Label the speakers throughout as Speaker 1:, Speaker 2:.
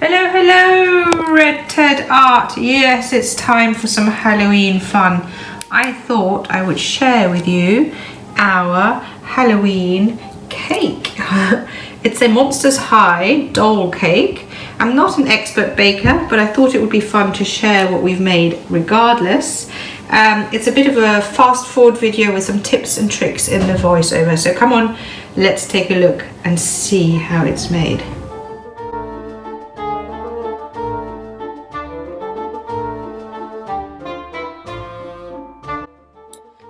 Speaker 1: Hello, hello, Red Ted Art. Yes, it's time for some Halloween fun. I thought I would share with you our Halloween cake. It's a Monsters High doll cake. I'm not an expert baker, but I thought it would be fun to share what we've made regardless. It's a bit of a fast forward video with some tips and tricks in the voiceover. So come on, let's take a look and see how it's made.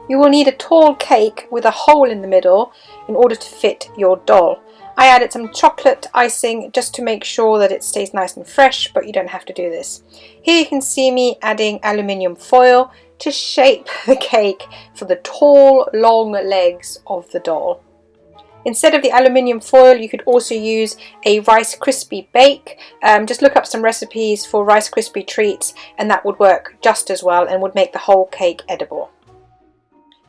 Speaker 1: You will need a tall cake with a hole in the middle in order to fit your doll. I added some chocolate icing just to make sure that it stays nice and fresh, but you don't have to do this. Here you can see me adding aluminium foil to shape the cake for the tall, long legs of the doll. Instead of the aluminium foil, you could also use a Rice Krispie bake. Just look up some recipes for Rice Krispie treats and that would work just as well and would make the whole cake edible.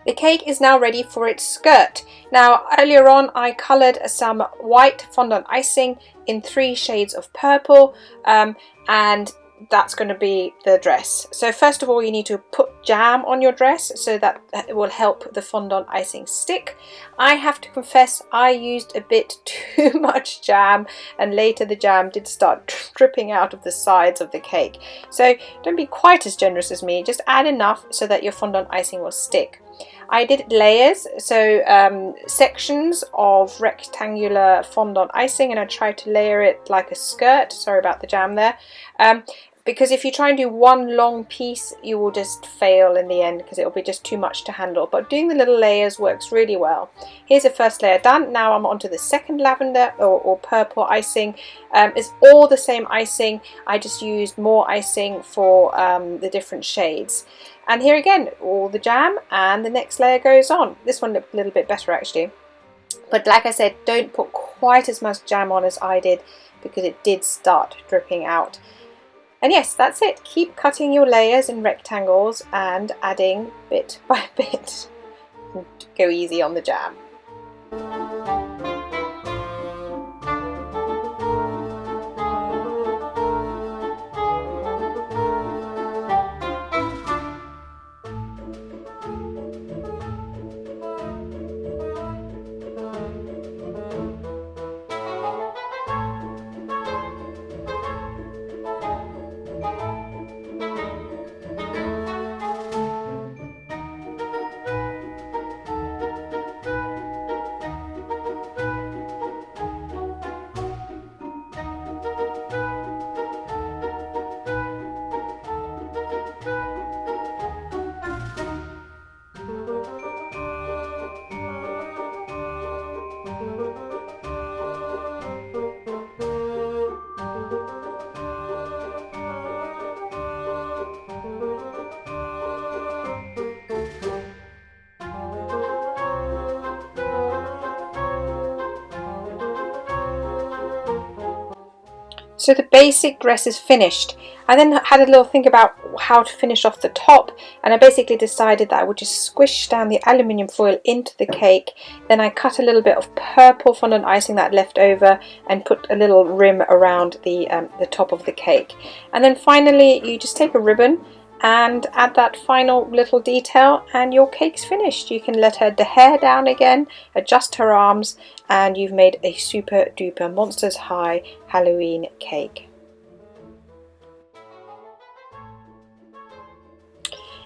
Speaker 1: The cake is now ready for its skirt. Now earlier on I coloured some white fondant icing in 3 shades of purple and that's going to be the dress. So first of all you need to put jam on your dress so that it will help the fondant icing stick. I have to confess I used a bit too much jam and later the jam did start dripping out of the sides of the cake. So don't be quite as generous as me, just add enough so that your fondant icing will stick. I did layers, so sections of rectangular fondant icing, and I tried to layer it like a skirt. Sorry about the jam there. Because if you try and do one long piece, you will just fail in the end because it will be just too much to handle. But doing the little layers works really well. Here's the first layer done. Now I'm onto the second lavender or purple icing. It's all the same icing. I just used more icing for the different shades. And here again, all the jam, and the next layer goes on. This one looked a little bit better actually. But like I said, don't put quite as much jam on as I did because it did start dripping out. And yes, that's it. Keep cutting your layers in rectangles and adding bit by bit. Go easy on the jam. So the basic dress is finished. I then had a little think about how to finish off the top, and I basically decided that I would just squish down the aluminium foil into the cake. Then I cut a little bit of purple fondant icing that left over and put a little rim around the top of the cake. And then finally you just take a ribbon and add that final little detail and your cake's finished. You can let the hair down again, adjust her arms, and you've made a super duper Monsters High Halloween cake.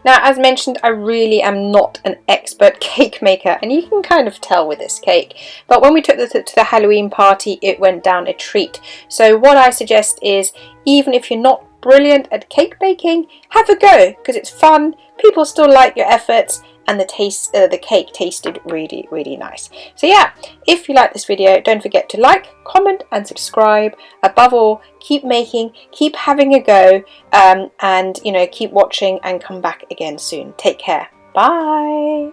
Speaker 1: Now, as mentioned, I really am not an expert cake maker, and you can kind of tell with this cake. But when we took it to the Halloween party, it went down a treat. So what I suggest is, even if you're not brilliant at cake baking, have a go because it's fun. People still like your efforts, and the cake tasted really, really nice. So yeah, if you like this video, don't forget to like, comment and subscribe. Above all, keep making, keep having a go, and you know, keep watching and come back again soon. Take care. Bye.